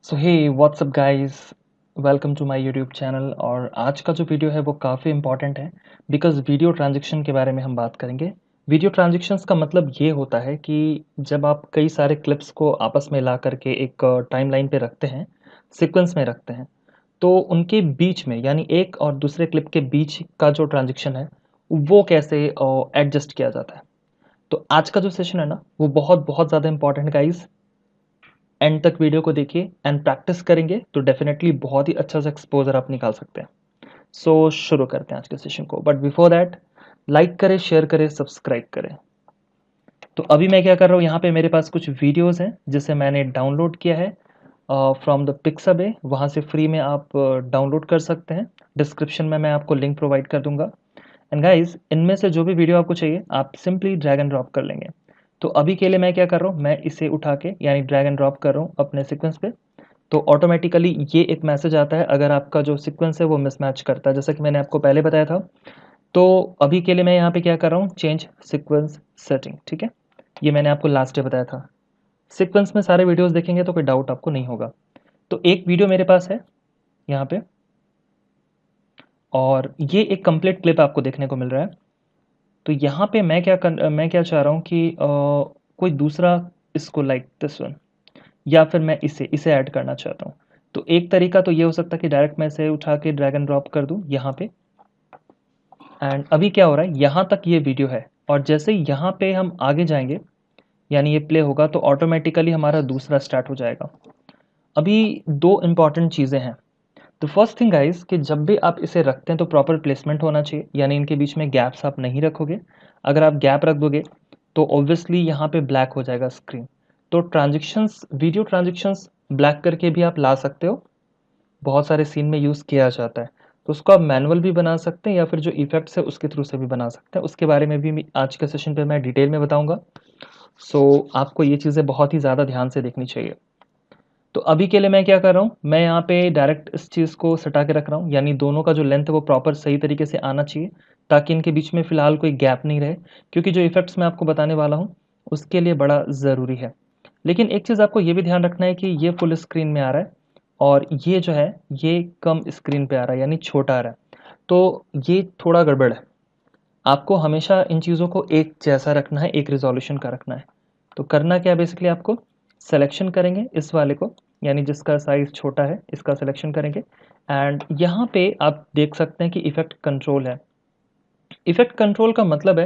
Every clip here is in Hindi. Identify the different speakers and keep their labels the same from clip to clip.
Speaker 1: So hey what's up guys, welcome to my YouTube channel. और आज का जो वीडियो है वो काफ़ी इंपॉर्टेंट है बिकॉज़ वीडियो ट्रांजैक्शन के बारे में हम बात करेंगे। वीडियो ट्रांजैक्शंस का मतलब ये होता है कि जब आप कई सारे क्लिप्स को आपस में ला करके एक टाइमलाइन पे रखते हैं, सीक्वेंस में रखते हैं, तो उनके बीच में यानी एक और दूसरे क्लिप के बीच का जो ट्रांजैक्शन है, वो कैसे एडजस्ट किया जाता है। तो आज का जो सेशन है ना, वो बहुत बहुत ज़्यादा इंपॉर्टेंट गाइस। एंड तक वीडियो को देखिए एंड प्रैक्टिस करेंगे तो डेफिनेटली बहुत ही अच्छा सा एक्सपोजर आप निकाल सकते हैं। सो शुरू करते हैं आज के सेशन को, बट बिफोर दैट लाइक करें, शेयर करें, सब्सक्राइब करें। तो अभी मैं क्या कर रहा हूँ, यहाँ पे मेरे पास कुछ वीडियोस हैं जिसे मैंने डाउनलोड किया है फ्रॉम द पिक्साबे। वहाँ से फ्री में आप डाउनलोड कर सकते हैं। डिस्क्रिप्शन में मैं आपको लिंक प्रोवाइड कर दूंगा। एंड गाइस, इनमें से जो भी वीडियो आपको चाहिए आप सिंपली ड्रैग एंड ड्रॉप कर लेंगे। तो अभी के लिए मैं क्या कर रहा हूँ, मैं इसे उठा के यानी ड्रैग एंड ड्रॉप कर रहा हूँ अपने सीक्वेंस पे। तो ऑटोमेटिकली ये एक मैसेज आता है अगर आपका जो सीक्वेंस है वो मिसमैच करता है, जैसा कि मैंने आपको पहले बताया था। तो अभी के लिए मैं यहाँ पे क्या कर रहा हूँ, चेंज सीक्वेंस सेटिंग। ठीक है, ये मैंने आपको लास्ट डे बताया था। सीक्वेंस में सारे वीडियोस देखेंगे तो कोई डाउट आपको नहीं होगा। तो एक वीडियो मेरे पास है यहाँ पे, और ये एक कंप्लीट क्लिप आपको देखने को मिल रहा है। तो यहाँ पे मैं क्या चाह रहा हूँ कि कोई दूसरा इसको लाइक दिस वन, या फिर मैं इसे इसे ऐड करना चाहता हूँ। तो एक तरीका तो ये हो सकता है कि डायरेक्ट मैं इसे उठा के ड्रैग एंड ड्रॉप कर दूँ यहाँ पे। एंड अभी क्या हो रहा है, यहाँ तक ये वीडियो है, और जैसे ही यहाँ पे हम आगे जाएंगे यानी ये प्ले होगा तो ऑटोमेटिकली हमारा दूसरा स्टार्ट हो जाएगा। अभी दो इम्पॉर्टेंट चीज़ें हैं। तो फर्स्ट थिंग गाइस कि जब भी आप इसे रखते हैं तो प्रॉपर प्लेसमेंट होना चाहिए, यानी इनके बीच में गैप्स आप नहीं रखोगे। अगर आप गैप रख दोगे तो ऑब्वियसली यहाँ पे ब्लैक हो जाएगा स्क्रीन। तो ट्रांजेक्शन्स, वीडियो ट्रांजेक्शन्स ब्लैक करके भी आप ला सकते हो, बहुत सारे सीन में यूज़ किया जाता है। तो उसको आप मैनुअल भी बना सकते हैं या फिर जो इफेक्ट्स है उसके थ्रू से भी बना सकते हैं। उसके बारे में भी आज के सेशन पे मैं डिटेल में बताऊंगा। सो आपको ये चीज़ें बहुत ही ज़्यादा ध्यान से देखनी चाहिए। तो अभी के लिए मैं क्या कर रहा हूँ, मैं यहाँ पे डायरेक्ट इस चीज़ को सटा के रख रहा हूँ, यानी दोनों का जो लेंथ है वो प्रॉपर सही तरीके से आना चाहिए, ताकि इनके बीच में फ़िलहाल कोई गैप नहीं रहे। क्योंकि जो इफ़ेक्ट्स मैं आपको बताने वाला हूँ उसके लिए बड़ा ज़रूरी है। लेकिन एक चीज़ आपको ये भी ध्यान रखना है कि ये फुल स्क्रीन में आ रहा है और ये जो है ये कम स्क्रीन पे आ रहा है, यानी छोटा आ रहा है। तो ये थोड़ा गड़बड़ है। आपको हमेशा इन चीज़ों को एक जैसा रखना है, एक रिजोल्यूशन का रखना है। तो करना क्या है, बेसिकली आपको सिलेक्शन करेंगे इस वाले को, यानी जिसका साइज़ छोटा है इसका सिलेक्शन करेंगे। एंड यहाँ पे आप देख सकते हैं कि इफ़ेक्ट कंट्रोल है। इफ़ेक्ट कंट्रोल का मतलब है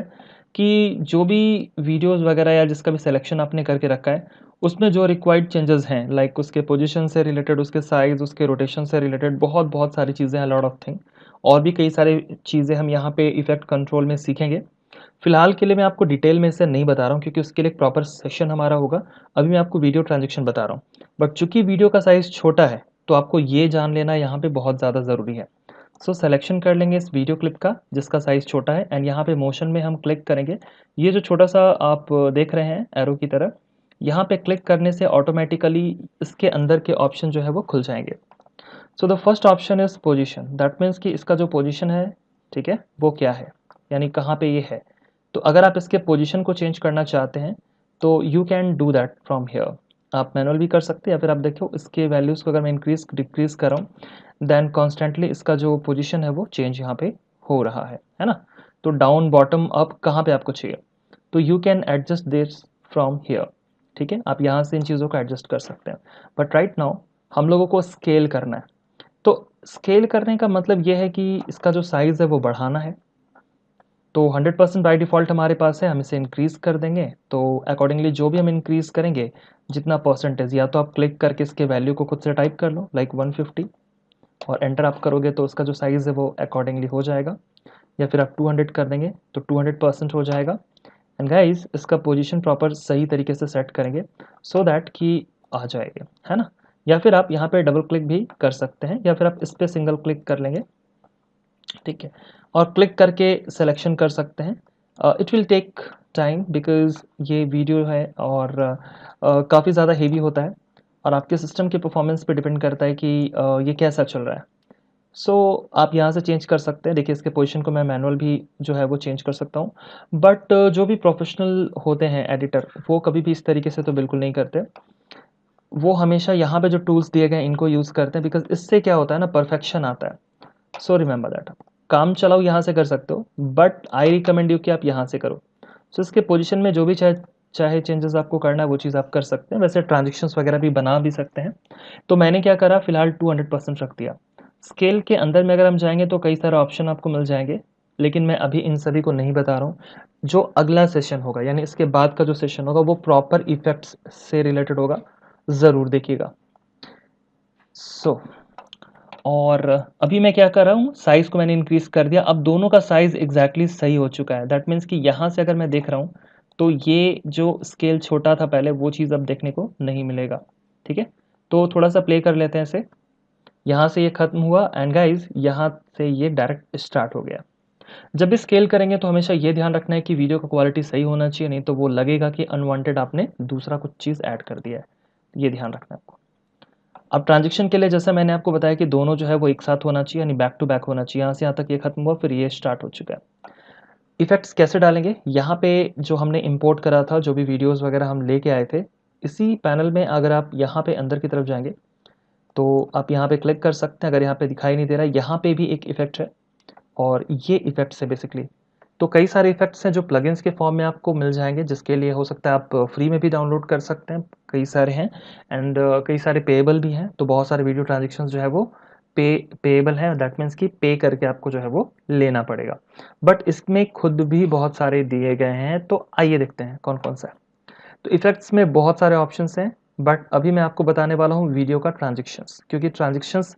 Speaker 1: कि जो भी वीडियोस वगैरह या जिसका भी सिलेक्शन आपने करके रखा है उसमें जो रिक्वायर्ड चेंजेस हैं, लाइक उसके पोजीशन से रिलेटेड, उसके साइज़, उसके रोटेशन से रिलेटेड बहुत बहुत सारी चीज़ें हैं, लॉट ऑफ थिंग। और भी कई सारी चीज़ें हम यहाँ पे इफ़ेक्ट कंट्रोल में सीखेंगे। फिलहाल के लिए मैं आपको डिटेल में इसे नहीं बता रहा हूँ क्योंकि उसके लिए एक प्रॉपर सेशन हमारा होगा। अभी मैं आपको वीडियो ट्रांजेक्शन बता रहा हूँ। बट चूंकि वीडियो का साइज़ छोटा है तो आपको ये जान लेना यहाँ पे बहुत ज़्यादा ज़रूरी है। सो सेलेक्शन कर लेंगे इस वीडियो क्लिप का जिसका साइज़ छोटा है, एंड यहाँ पे मोशन में हम क्लिक करेंगे। ये जो छोटा सा आप देख रहे हैं एरो की तरह, यहाँ पे क्लिक करने से ऑटोमेटिकली इसके अंदर के ऑप्शन जो है वो खुल जाएंगे। So the first option is position, that means कि इसका जो पोजीशन है, ठीक है, वो क्या है, यानी कहाँ पे ये है। तो अगर आप इसके पोजीशन को चेंज करना चाहते हैं तो you can do that from here. आप मैनुअल भी कर सकते हैं, या फिर आप देखो इसके वैल्यूज़ को अगर मैं इंक्रीज डिक्रीज कर रहा हूँ देन कॉन्स्टेंटली इसका जो पोजीशन है वो चेंज यहाँ पे हो रहा है ना। तो डाउन, बॉटम, अप कहाँ पे आपको चाहिए, तो you can adjust this from here. ठीक है, आप यहाँ से इन चीज़ों को एडजस्ट कर सकते हैं। बट राइट नाउ हम लोगों को स्केल करना है। तो स्केल करने का मतलब ये है कि इसका जो साइज़ है वो बढ़ाना है। तो 100% बाय डिफ़ॉल्ट हमारे पास है, हम इसे इंक्रीज़ कर देंगे। तो अकॉर्डिंगली जो भी हम इंक्रीज़ करेंगे, जितना परसेंटेज, या तो आप क्लिक करके इसके वैल्यू को खुद से टाइप कर लो लाइक 150, और एंटर आप करोगे तो उसका जो साइज़ है वो अकॉर्डिंगली हो जाएगा। या फिर आप 200 कर देंगे तो 200% हो जाएगा। एंड गाइस, इसका पोजीशन प्रॉपर सही तरीके से सेट करेंगे सो दैट कि आ जाएगा, है ना। या फिर आप यहाँ पे डबल क्लिक भी कर सकते हैं, या फिर आप इस पर सिंगल क्लिक कर लेंगे, ठीक है, और क्लिक करके सिलेक्शन कर सकते हैं। It will take time because ये वीडियो है और काफ़ी ज़्यादा हेवी होता है, और आपके सिस्टम के परफॉर्मेंस पे डिपेंड करता है कि ये कैसा चल रहा है। सो आप यहाँ से चेंज कर सकते हैं। देखिए, इसके पोजीशन को मैं मैनुअल भी जो है वो चेंज कर सकता हूँ। बट जो भी प्रोफेशनल होते हैं एडिटर, वो कभी भी इस तरीके से तो बिल्कुल नहीं करते। वो हमेशा यहाँ पे जो टूल्स दिए गए हैं इनको यूज़ करते हैं, बिकॉज़ इससे क्या होता है ना, परफेक्शन आता है। So remember that. काम चलाओ यहाँ से कर सकते हो, बट आई रिकमेंड यू कि आप यहाँ से करो। सो इसके पोजीशन में जो भी चाहे चाहे चेंजेस आपको करना है वो चीज़ आप कर सकते हैं। वैसे ट्रांजेक्शन्स वगैरह भी बना भी सकते हैं। तो मैंने क्या करा, फिलहाल 200% रख दिया। स्केल के अंदर में अगर हम जाएंगे तो कई सारे ऑप्शन आपको मिल जाएंगे, लेकिन मैं अभी इन सभी को नहीं बता रहा हूँ। जो अगला सेशन होगा, यानी इसके बाद का जो सेशन होगा, वो प्रॉपर इफेक्ट्स से रिलेटेड होगा, ज़रूर देखिएगा। सो और अभी मैं क्या कर रहा हूँ, साइज़ को मैंने इंक्रीज़ कर दिया। अब दोनों का साइज़ एग्जैक्टली सही हो चुका है। दैट मीन्स कि यहाँ से अगर मैं देख रहा हूँ तो ये जो स्केल छोटा था पहले, वो चीज़ अब देखने को नहीं मिलेगा। ठीक है, तो थोड़ा सा प्ले कर लेते हैं इसे। यहाँ से ये ख़त्म हुआ एंड गाइज यहाँ से ये डायरेक्ट स्टार्ट हो गया। जब भी स्केल करेंगे तो हमेशा ये ध्यान रखना है कि वीडियो का क्वालिटी सही होना चाहिए, नहीं तो वो लगेगा कि अनवांटेड आपने दूसरा कुछ चीज़ ऐड कर दिया है। ये ध्यान रखना है आपको। अब ट्रांजेक्शन के लिए जैसा मैंने आपको बताया कि दोनों जो है वो एक साथ होना चाहिए, यानी बैक टू बैक होना चाहिए। यहाँ से यहाँ तक ये खत्म हुआ, फिर ये स्टार्ट हो चुका है। इफेक्ट्स कैसे डालेंगे, यहाँ पे जो हमने इंपोर्ट करा था, जो भी वीडियोस वगैरह हम लेके आए थे, इसी पैनल में अगर आप यहाँ पे अंदर की तरफ जाएंगे तो आप यहाँ पे क्लिक कर सकते हैं। अगर यहाँ पे दिखाई नहीं दे रहा है, यहाँ पे भी एक इफेक्ट है और ये इफेक्ट्स है बेसिकली। तो कई सारे इफेक्ट्स हैं जो प्लगइन्स के फॉर्म में आपको मिल जाएंगे, जिसके लिए हो सकता है आप फ्री में भी डाउनलोड कर सकते हैं। कई सारे हैं एंड कई सारे पेएबल भी हैं। तो बहुत सारे वीडियो ट्रांजेक्शन्स जो है वो पेएबल है, दैट मीन्स कि पे करके आपको जो है वो लेना पड़ेगा। बट इसमें खुद भी बहुत सारे दिए गए हैं, तो आइए देखते हैं कौन कौन सा है। तो इफेक्ट्स में बहुत सारे ऑप्शंस हैं, बट अभी मैं आपको बताने वाला हूँ वीडियो का ट्रांजेक्शन्स, क्योंकि ट्रांजेक्शन्स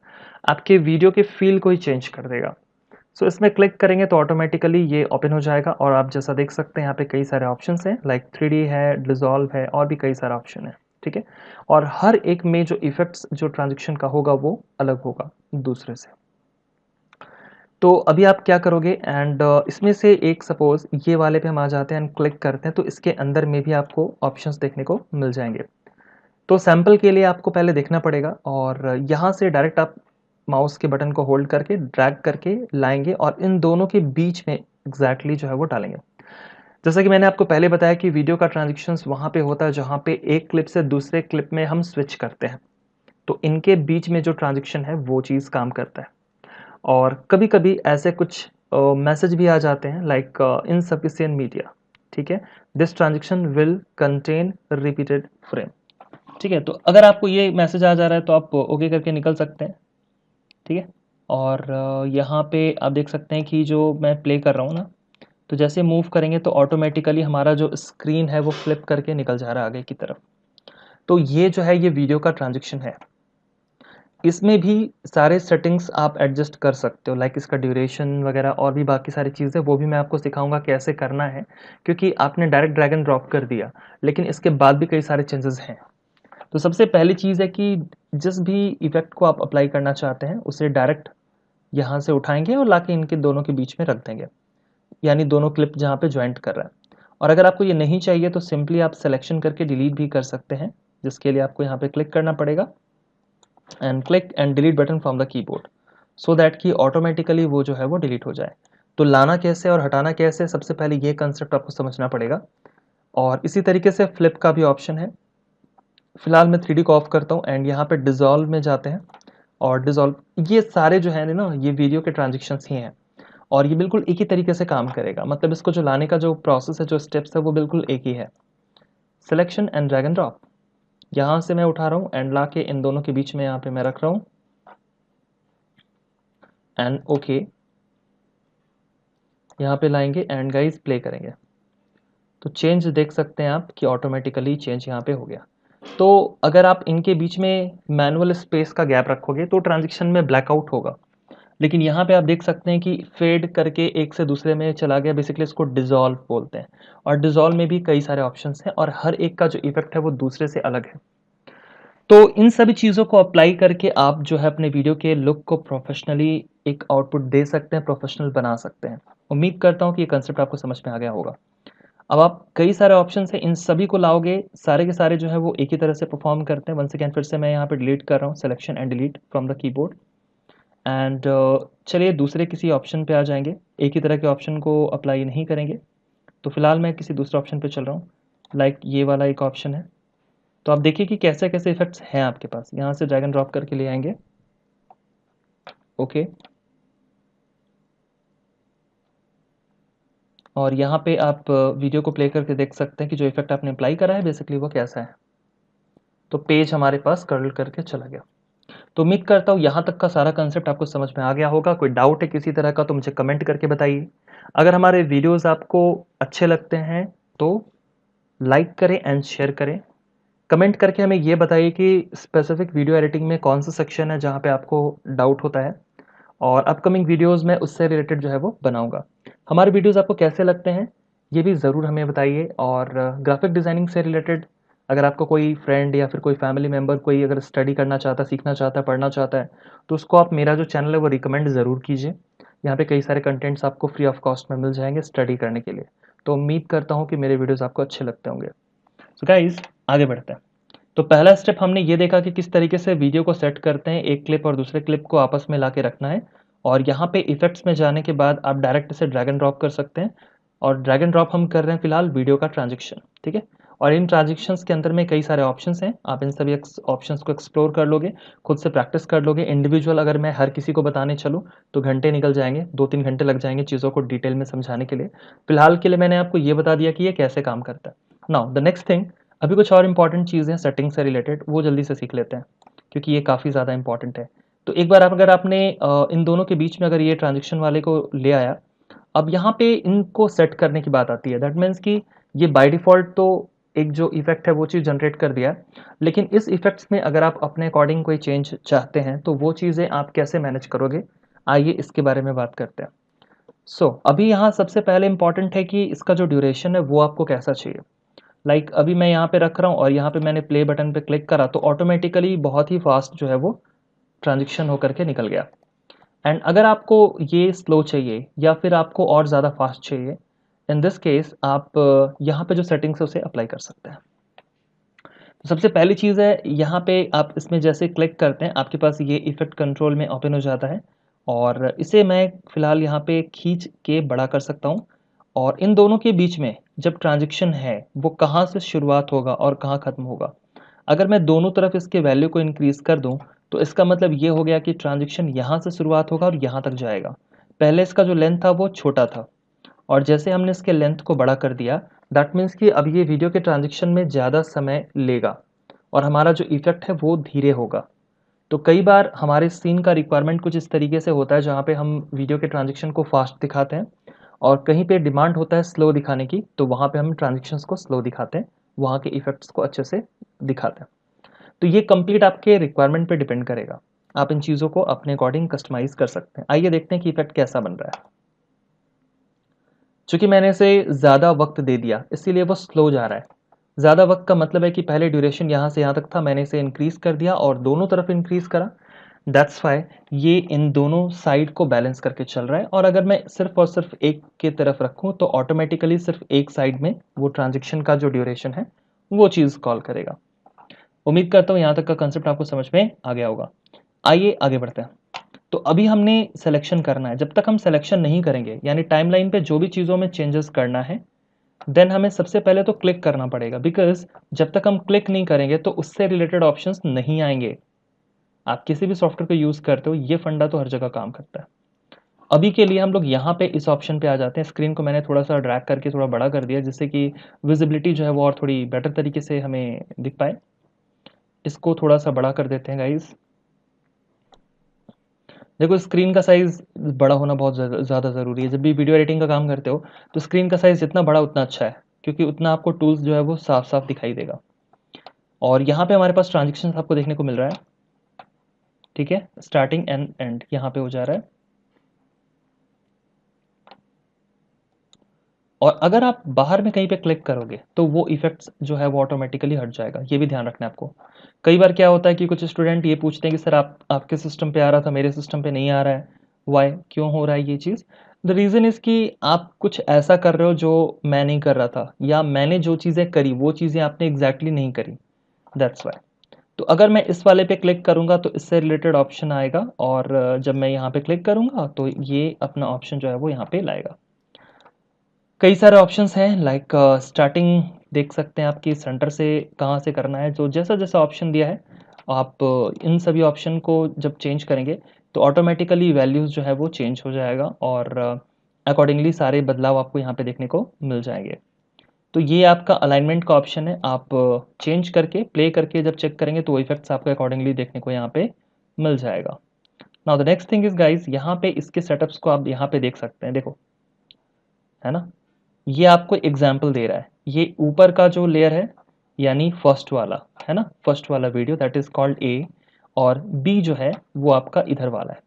Speaker 1: आपके वीडियो के फील को ही चेंज कर देगा। सो इसमें क्लिक करेंगे तो ऑटोमेटिकली ये ओपन हो जाएगा और आप जैसा देख सकते हैं यहाँ पे कई सारे ऑप्शंस हैं, लाइक 3D है, डिज़ोल्व है और भी कई सारे ऑप्शन है। ठीक है, और हर एक में जो इफेक्ट्स जो ट्रांजेक्शन का होगा वो अलग होगा दूसरे से। तो अभी आप क्या करोगे एंड इसमें से एक सपोज ये वाले पे हम आ जाते हैं एंड क्लिक करते हैं, तो इसके अंदर में भी आपको ऑप्शंस देखने को मिल जाएंगे। तो सैंपल के लिए आपको पहले देखना पड़ेगा और यहाँ से डायरेक्ट आप माउस के बटन को होल्ड करके ड्रैग करके लाएंगे और इन दोनों के बीच में एग्जैक्टली जो है वो डालेंगे। जैसा कि मैंने आपको पहले बताया कि वीडियो का ट्रांजेक्शन्स वहाँ पे होता है जहाँ पे एक क्लिप से दूसरे क्लिप में हम स्विच करते हैं। तो इनके बीच में जो ट्रांजेक्शन है वो चीज़ काम करता है। और कभी कभी ऐसे कुछ मैसेज भी आ जाते हैं, लाइक इनसफिशिएंट मीडिया। ठीक है, this transaction will contain repeated frame. ठीक है, तो अगर आपको ये मैसेज आ जा रहा है तो आप ओके करके निकल सकते हैं। ठीक है, और यहाँ पे आप देख सकते हैं कि जो मैं प्ले कर रहा हूँ ना, तो जैसे मूव करेंगे तो ऑटोमेटिकली हमारा जो स्क्रीन है वो फ्लिप करके निकल जा रहा है आगे की तरफ। तो ये जो है ये वीडियो का ट्रांजेक्शन है। इसमें भी सारे सेटिंग्स आप एडजस्ट कर सकते हो, लाइक इसका ड्यूरेशन वगैरह और भी बाकी सारी चीज़ें, वो भी मैं आपको सिखाऊंगा कैसे करना है, क्योंकि आपने डायरेक्ट ड्रैग एंड ड्रॉप कर दिया, लेकिन इसके बाद भी कई सारे चेंजेस हैं। तो सबसे पहली चीज़ है कि जिस भी इफेक्ट को आप अप्लाई करना चाहते हैं उसे डायरेक्ट यहाँ से उठाएंगे और लाके इनके दोनों के बीच में रख देंगे, यानी दोनों क्लिप जहाँ पे ज्वाइंट कर रहा है। और अगर आपको ये नहीं चाहिए तो सिंपली आप सिलेक्शन करके डिलीट भी कर सकते हैं, जिसके लिए आपको यहाँ पे क्लिक करना पड़ेगा and click and delete button from the keyboard, so that कि ऑटोमेटिकली वो जो है वो डिलीट हो जाए। तो लाना कैसे और हटाना कैसे, सबसे पहले ये कंसेप्ट आपको समझना पड़ेगा। और इसी तरीके से फ्लिप का भी ऑप्शन है। फिलहाल मैं 3D को ऑफ करता हूँ एंड यहाँ पे डिज़ोल्व में जाते हैं। और डिज़ोल्व, ये सारे जो है ना ये वीडियो के ट्रांजेक्शन्स ही हैं और ये बिल्कुल एक ही तरीके से काम करेगा। मतलब इसको जो लाने का जो प्रोसेस है, जो स्टेप्स है, वो बिल्कुल एक ही है। Selection and drag and drop, यहाँ से मैं उठा रहा हूँ एंड ला के इन दोनों के बीच में यहाँ पे मैं रख रहा हूँ एंड ओके, यहाँ पे लाएंगे एंड गाइस प्ले करेंगे तो चेंज देख सकते हैं आप कि ऑटोमेटिकली चेंज यहाँ पे हो गया। तो अगर आप इनके बीच में मैनुअल स्पेस का गैप रखोगे तो ट्रांजेक्शन में ब्लैकआउट होगा, लेकिन यहाँ पे आप देख सकते हैं कि फेड करके एक से दूसरे में चला गया। बेसिकली इसको डिज़ोल्व बोलते हैं और डिज़ोल्व में भी कई सारे ऑप्शंस हैं और हर एक का जो इफेक्ट है वो दूसरे से अलग है। तो इन सभी चीज़ों को अप्लाई करके आप जो है अपने वीडियो के लुक को प्रोफेशनली एक आउटपुट दे सकते हैं, प्रोफेशनल बना सकते हैं। उम्मीद करता हूँ कि ये कंसेप्ट आपको समझ में आ गया होगा। अब आप कई सारे ऑप्शन हैं, इन सभी को लाओगे, सारे के सारे जो है वो एक ही तरह से परफॉर्म करते हैं। वंस अगेन फिर से मैं यहाँ पे डिलीट कर रहा हूँ, selection and delete from the keyboard and चलिए दूसरे किसी ऑप्शन पे आ जाएंगे। एक ही तरह के ऑप्शन को अप्लाई नहीं करेंगे। तो फिलहाल मैं किसी दूसरे ऑप्शन पे चल रहा हूँ, लाइक ये वाला एक ऑप्शन है। तो आप देखिए कि कैसे कैसे इफेक्ट्स हैं आपके पास। यहाँ से ड्रैग एंड ड्रॉप करके ले आएंगे। ओके, और यहाँ पे आप वीडियो को प्ले करके देख सकते हैं कि जो इफेक्ट आपने अप्लाई करा है बेसिकली वो कैसा है। तो पेज हमारे पास कर्ल करके चला गया। तो उम्मीद करता हूँ यहाँ तक का सारा कंसेप्ट आपको समझ में आ गया होगा। कोई डाउट है किसी तरह का तो मुझे कमेंट करके बताइए। अगर हमारे वीडियोस आपको अच्छे लगते हैं तो लाइक करें एंड शेयर करें। कमेंट करके हमें ये बताइए कि स्पेसिफिक वीडियो एडिटिंग में कौन सा सेक्शन है जहाँ पे आपको डाउट होता है, और अपकमिंग वीडियोस में उससे रिलेटेड जो है वो बनाऊंगा। हमारे वीडियोस आपको कैसे लगते हैं ये भी ज़रूर हमें बताइए। और ग्राफिक डिज़ाइनिंग से रिलेटेड अगर आपको कोई फ्रेंड या फिर कोई फैमिली मेम्बर कोई अगर स्टडी करना चाहता है, सीखना चाहता है, पढ़ना चाहता है, तो उसको आप मेरा जो चैनल है वो रिकमेंड ज़रूर कीजिए। यहाँ पे कई सारे कंटेंट्स आपको फ्री ऑफ कॉस्ट में मिल जाएंगे स्टडी करने के लिए। तो उम्मीद करता हूँ कि मेरे वीडियोज़ आपको अच्छे लगते होंगे। सो गाइज, आगे बढ़ते हैं। तो पहला स्टेप हमने ये देखा कि किस तरीके से वीडियो को सेट करते हैं, एक क्लिप और दूसरे क्लिप को आपस में ला के रखना है। और यहाँ पे इफेक्ट्स में जाने के बाद आप डायरेक्ट इसे ड्रैग एंड ड्रॉप कर सकते हैं। और ड्रैग एंड ड्रॉप हम कर रहे हैं फिलहाल वीडियो का ट्रांजेक्शन, ठीक है। और इन ट्रांजेक्शन्स के अंदर में कई सारे ऑप्शंस हैं, आप इन सभी ऑप्शंस को एक्सप्लोर कर लोगे, खुद से प्रैक्टिस कर लोगे। इंडिविजुअल अगर मैं हर किसी को बताने चलूँ तो घंटे निकल जाएंगे, 2-3 घंटे लग जाएंगे चीज़ों को डिटेल में समझाने के लिए। फिलहाल के लिए मैंने आपको ये बता दिया कि ये कैसे काम करता है। नाउ द नेक्स्ट थिंग, अभी कुछ और इंपॉर्टेंट चीज़ें हैं सेटिंग से रिलेटेड, वो जल्दी से सीख लेते हैं क्योंकि ये काफ़ी ज़्यादा इंपॉर्टेंट है। तो एक बार अगर आपने इन दोनों के बीच में अगर ये ट्रांजेक्शन वाले को ले आया, अब यहाँ पे इनको सेट करने की बात आती है। दैट मीन्स कि ये बाय डिफ़ॉल्ट तो एक जो इफ़ेक्ट है वो चीज़ जनरेट कर दिया, लेकिन इस इफ़ेक्ट्स में अगर आप अपने अकॉर्डिंग कोई चेंज चाहते हैं तो वो चीज़ें आप कैसे मैनेज करोगे, आइए इसके बारे में बात करते हैं। अभी यहाँ सबसे पहले इंपॉर्टेंट है कि इसका जो ड्यूरेशन है वो आपको कैसा चाहिए। अभी मैं यहाँ पे रख रहा हूँ और यहाँ पे मैंने प्ले बटन पे क्लिक करा तो ऑटोमेटिकली बहुत ही फास्ट जो है वो ट्रांजेक्शन होकर के निकल गया। एंड अगर आपको ये स्लो चाहिए या फिर आपको और ज़्यादा फास्ट चाहिए, इन दिस केस आप यहाँ पे जो सेटिंग्स है उसे अप्लाई कर सकते हैं। तो सबसे पहली चीज़ है, यहाँ पे आप इसमें जैसे क्लिक करते हैं आपके पास ये इफेक्ट कंट्रोल में ओपन हो जाता है। और इसे मैं फ़िलहाल यहाँ पे खींच के बड़ा कर सकता हूँ। और इन दोनों के बीच में जब ट्रांजेक्शन है वो कहाँ से शुरुआत होगा और कहाँ ख़त्म होगा, अगर मैं दोनों तरफ इसके वैल्यू को इंक्रीज़ कर दूँ तो इसका मतलब ये हो गया कि ट्रांजेक्शन यहाँ से शुरुआत होगा और यहाँ तक जाएगा। पहले इसका जो लेंथ था वो छोटा था, और जैसे हमने इसके लेंथ को बड़ा कर दिया, दैट मीन्स कि अब ये वीडियो के ट्रांजेक्शन में ज़्यादा समय लेगा और हमारा जो इफ़ेक्ट है वो धीरे होगा। तो कई बार हमारे सीन का रिक्वायरमेंट कुछ इस तरीके से होता है जहाँ पे हम वीडियो के ट्रांजेक्शन को फास्ट दिखाते हैं, और कहीं पे डिमांड होता है स्लो दिखाने की, तो वहाँ पे हम ट्रांजेक्शन्स को स्लो दिखाते हैं, वहाँ के इफ़ेक्ट्स को अच्छे से दिखाते हैं। तो ये कंप्लीट आपके रिक्वायरमेंट पे डिपेंड करेगा। आप इन चीज़ों को अपने अकॉर्डिंग कस्टमाइज़ कर सकते हैं। आइए देखते हैं कि इफ़ेक्ट कैसा बन रहा है। चूँकि मैंने इसे ज़्यादा वक्त दे दिया इसीलिए वो स्लो जा रहा है। ज़्यादा वक्त का मतलब है कि पहले ड्यूरेशन यहाँ से यहाँ तक था, मैंने इसे इंक्रीज़ कर दिया और दोनों तरफ इंक्रीज़ करा। दैट्स व्हाई ये इन दोनों साइड को बैलेंस करके चल रहा है। और अगर मैं सिर्फ और सिर्फ एक की तरफ रखूँ तो ऑटोमेटिकली सिर्फ एक साइड में वो ट्रांजेक्शन का जो ड्यूरेशन है वो चीज़ कॉल करेगा। उम्मीद करता हूँ यहाँ तक का कंसेप्ट आपको समझ में आ गया होगा। आइए आगे बढ़ते हैं। तो अभी हमने सिलेक्शन करना है। जब तक हम सिलेक्शन नहीं करेंगे, यानी टाइमलाइन पे जो भी चीज़ों में चेंजेस करना है, देन हमें सबसे पहले तो क्लिक करना पड़ेगा, बिकॉज़ जब तक हम क्लिक नहीं करेंगे तो उससे रिलेटेड ऑप्शंस नहीं आएंगे। आप किसी भी सॉफ्टवेयर को यूज़ करते हो, ये फंडा तो हर जगह काम करता है। अभी के लिए हम लोग यहाँ पे इस ऑप्शन पे आ जाते हैं। स्क्रीन को मैंने थोड़ा सा ड्रैग करके थोड़ा बड़ा कर दिया जिससे कि विजिबिलिटी जो है वो और थोड़ी बेटर तरीके से हमें दिख पाए। इसको थोड़ा सा बड़ा कर देते हैं गाइज़। देखो, स्क्रीन का साइज़ बड़ा होना बहुत ज़्यादा ज़रूरी है। जब भी वीडियो एडिटिंग का काम करते हो तो स्क्रीन का साइज़ जितना बड़ा उतना अच्छा है, क्योंकि उतना आपको टूल्स जो है वो साफ-साफ दिखाई देगा। और यहाँ पे हमारे पास ट्रांज़ैक्शंस आपको देखने को मिल रहा है, ठीक है? स्टार्टिंग एंड एंड यहाँ पे हो जा रहा है। और अगर आप बाहर में कहीं पे क्लिक करोगे तो वो इफ़ेक्ट्स जो है वो ऑटोमेटिकली हट जाएगा। ये भी ध्यान रखना है आपको। कई बार क्या होता है कि कुछ स्टूडेंट ये पूछते हैं कि सर आपके सिस्टम पे आ रहा था, मेरे सिस्टम पे नहीं आ रहा है। व्हाई? क्यों हो रहा है ये चीज़? द रीज़न इज़ कि आप कुछ ऐसा कर रहे हो जो मैं नहीं कर रहा था, या मैंने जो चीज़ें करी वो चीज़ें आपने एग्ज़ैक्टली नहीं करी। That's why. तो अगर मैं इस वाले पे क्लिक करूँगा तो इससे रिलेटेड ऑप्शन आएगा, और जब मैं यहाँ पे क्लिक करूँगा तो ये अपना ऑप्शन जो है वो यहाँ पे लाएगा। कई सारे ऑप्शंस हैं, लाइक स्टार्टिंग देख सकते हैं आपकी सेंटर से कहाँ से करना है। जो जैसा जैसा ऑप्शन दिया है आप इन सभी ऑप्शन को जब चेंज करेंगे तो ऑटोमेटिकली वैल्यूज़ जो है वो चेंज हो जाएगा और अकॉर्डिंगली सारे बदलाव आपको यहाँ पे देखने को मिल जाएंगे। तो ये आपका अलाइनमेंट का ऑप्शन है, आप चेंज करके प्ले करके जब चेक करेंगे तो वो इफेक्ट्स आपको अकॉर्डिंगली देखने को यहाँ पे मिल जाएगा। Now the next thing is guys, यहाँ पे इसके सेटअप्स को आप यहाँ पे देख सकते हैं, देखो है ना, ये आपको एग्जाम्पल दे रहा है। ये ऊपर का जो लेयर है यानी फर्स्ट वाला है ना, फर्स्ट वाला video that is called a, और बी जो है वो आपका इधर वाला है।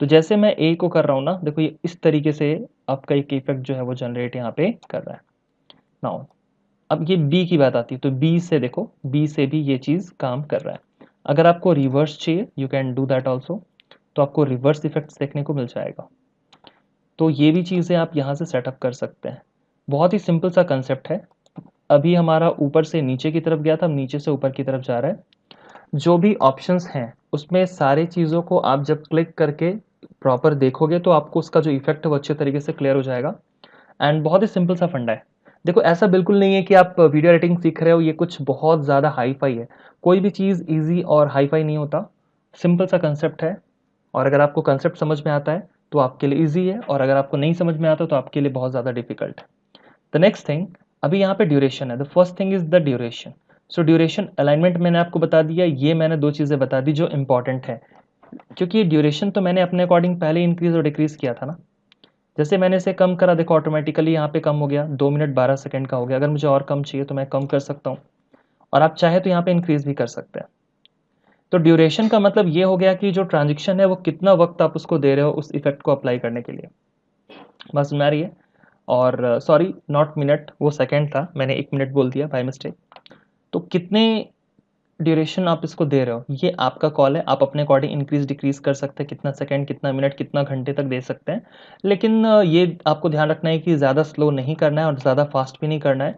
Speaker 1: तो जैसे मैं ए को कर रहा हूँ ना, देखो ये इस तरीके से आपका एक इफेक्ट जो है वो जनरेट यहाँ पे कर रहा है। नाउ अब ये बी की बात आती है, तो बी से देखो, बी से भी ये चीज़ काम कर रहा है। अगर आपको रिवर्स चाहिए you can do that also, तो आपको रिवर्स इफेक्ट्स देखने को मिल जाएगा। तो ये भी चीज़ें आप यहाँ से सेटअप कर सकते हैं। बहुत ही सिंपल सा कंसेप्ट है। अभी हमारा ऊपर से नीचे की तरफ गया था, अब नीचे से ऊपर की तरफ जा रहा है। जो भी ऑप्शंस हैं उसमें सारी चीज़ों को आप जब क्लिक करके प्रॉपर देखोगे तो आपको उसका जो इफेक्ट है वो अच्छे तरीके से क्लियर हो जाएगा। एंड बहुत ही सिंपल सा फंडा है। देखो ऐसा बिल्कुल नहीं है कि आप वीडियो एडिटिंग सीख रहे हो ये कुछ बहुत ज़्यादा हाई फाई है। कोई भी चीज़ इजी और हाई फाई नहीं होता, सिंपल सा कंसेप्ट है। और अगर आपको कंसेप्ट समझ में आता है तो आपके लिए इजी है, और अगर आपको नहीं समझ में आता तो आपके लिए बहुत ज़्यादा डिफिकल्ट है। द नेक्स्ट थिंग, अभी यहाँ पे ड्यूरेशन है। The first thing is the duration. So duration alignment मैंने आपको बता दिया, ये मैंने दो चीज़ें बता दी जो इंपॉर्टेंट है, क्योंकि ड्यूरेशन तो मैंने अपने अकॉर्डिंग पहले इंक्रीज और डिक्रीज किया था ना। जैसे मैंने इसे कम करा, देखो ऑटोमेटिकली यहाँ पे कम हो गया, 2 मिनट 12 सेकंड का हो गया। अगर मुझे और कम चाहिए तो मैं कम कर सकता हूँ, और आप चाहे तो यहाँ पे इंक्रीज भी कर सकते हैं। तो ड्यूरेशन का मतलब ये हो गया कि जो ट्रांजेक्शन है वो कितना वक्त आप उसको दे रहे हो उस इफेक्ट को अप्लाई करने के लिए। बस समझ आ रही है। और सॉरी नॉट मिनट, वो सेकंड था, मैंने 1 मिनट बोल दिया बाय मिस्टेक। तो कितने ड्यूरेशन आप इसको दे रहे हो ये आपका कॉल है, आप अपने अकॉर्डिंग इंक्रीज डिक्रीज कर सकते हैं, कितना सेकंड कितना मिनट कितना घंटे तक दे सकते हैं। लेकिन ये आपको ध्यान रखना है कि ज़्यादा स्लो नहीं करना है और ज़्यादा फास्ट भी नहीं करना है।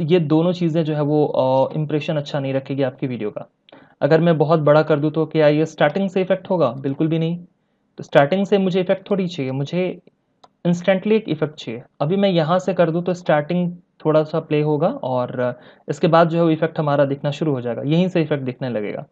Speaker 1: ये दोनों चीज़ें जो है वो इम्प्रेशन अच्छा नहीं रखेगी आपकी वीडियो का। अगर मैं बहुत बड़ा कर दूँ तो क्या ये स्टार्टिंग से इफेक्ट होगा? बिल्कुल भी नहीं। तो स्टार्टिंग से मुझे इफेक्ट थोड़ी चाहिए, मुझे इंस्टेंटली एक इफेक्ट चाहिए। अभी मैं यहाँ से कर दूँ तो स्टार्टिंग थोड़ा सा प्ले होगा और इसके बाद जो है वो इफेक्ट हमारा दिखना शुरू हो जाएगा, यहीं से इफेक्ट दिखने लगेगा।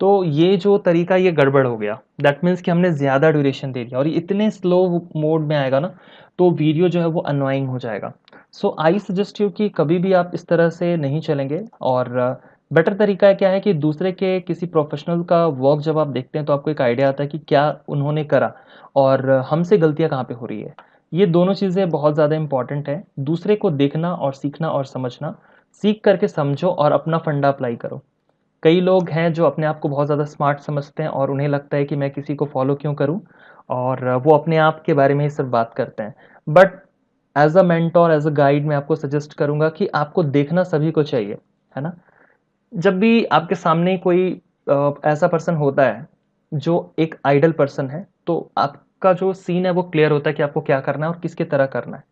Speaker 1: तो ये जो तरीका ये गड़बड़ हो गया, दैट मीन्स कि हमने ज़्यादा ड्यूरेशन दे दिया और ये इतने स्लो मोड में आएगा ना तो वीडियो जो है वो अनोइंग हो जाएगा। सो आई सजेस्ट यू कि कभी भी आप इस तरह से नहीं चलेंगे। और बेटर तरीका क्या है कि दूसरे के किसी प्रोफेशनल का वर्क जब आप देखते हैं तो आपको एक आइडिया आता है कि क्या उन्होंने करा और हमसे गलतियाँ कहाँ पे हो रही है। ये दोनों चीज़ें बहुत ज़्यादा इंपॉर्टेंट है, दूसरे को देखना और सीखना और समझना। सीख करके समझो और अपना फंडा अप्लाई करो। कई लोग हैं जो अपने आप को बहुत ज़्यादा स्मार्ट समझते हैं और उन्हें लगता है कि मैं किसी को फॉलो क्यों करूं, और वो अपने आप के बारे में ही सिर्फ बात करते हैं। But as a mentor as a guide मैं आपको सजेस्ट करूंगा कि आपको देखना सभी को चाहिए, है ना। जब भी आपके सामने कोई ऐसा पर्सन होता है जो एक आइडल पर्सन है तो आपका जो सीन है वो क्लियर होता है कि आपको क्या करना है और किसके तरह करना है।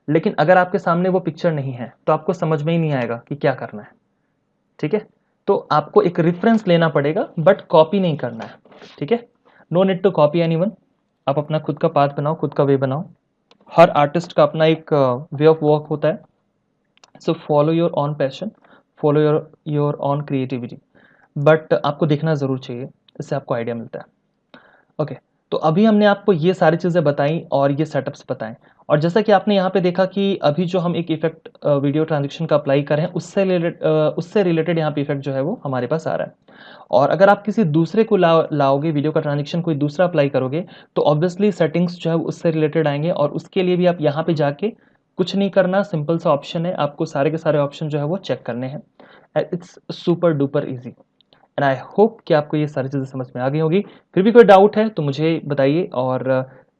Speaker 1: लेकिन अगर आपके सामने वो पिक्चर नहीं है तो आपको समझ में ही नहीं आएगा कि क्या करना है। ठीक है, तो आपको एक रेफरेंस लेना पड़ेगा बट कॉपी नहीं करना है। ठीक है, no need to copy anyone. आप अपना खुद का पाथ बनाओ, खुद का वे बनाओ। हर आर्टिस्ट का अपना एक वे ऑफ वर्क होता है। So follow your on passion, follow your on creativity, but आपको देखना ज़रूर चाहिए, इससे आपको आइडिया मिलता है। ओके, तो अभी हमने आपको ये सारी चीज़ें बताई और ये सेटअप्स बताएं। और जैसा कि आपने यहाँ पे देखा कि अभी जो हम एक इफेक्ट वीडियो ट्रांजेक्शन का अप्लाई कर रहे हैं उससे रिलेटेड यहाँ पे इफेक्ट जो है वो हमारे पास आ रहा है। और अगर आप किसी दूसरे को लाओगे वीडियो का ट्रांजेक्शन कोई दूसरा अप्लाई करोगे तो ऑब्वियसली सेटिंग्स जो है वो उससे रिलेटेड आएंगे, और उसके लिए भी आप यहाँ पे जाके कुछ नहीं करना, सिंपल सा ऑप्शन है, आपको सारे के सारे ऑप्शन जो है वो चेक करने हैं। It's super duper easy and I hope कि आपको ये सारी चीज़ें समझ में आ गई होगी। फिर भी कोई डाउट है तो मुझे बताइए। और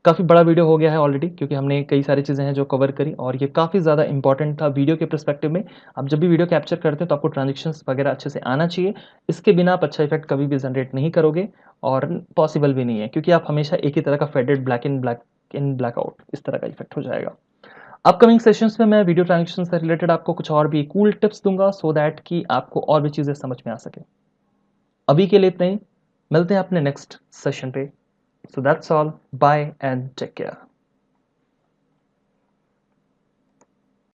Speaker 1: काफ़ी बड़ा वीडियो हो गया है ऑलरेडी क्योंकि हमने कई सारी चीज़ें हैं जो कवर करी, और ये काफ़ी ज़्यादा इंपॉर्टेंट था वीडियो के पर्सपेक्टिव में। आप जब भी वीडियो कैप्चर करते हैं तो आपको ट्रांजेक्शन्स वगैरह अच्छे से आना चाहिए। इसके बिना आप अच्छा इफेक्ट कभी भी जनरेट नहीं करोगे, और पॉसिबल भी नहीं है क्योंकि आप हमेशा एक ही तरह का फेडेड ब्लैक इन ब्लैक आउट इस तरह का इफेक्ट हो जाएगा। अपकमिंग सेशंस में मैं वीडियो ट्रांजेक्शन से रिलेटेड आपको कुछ और भी कूल टिप्स दूंगा सो दैट कि आपको और भी चीज़ें समझ में आ सके। अभी के लिए इतना ही, मिलते हैं अपने नेक्स्ट सेशन पे। So that's all, bye and take care.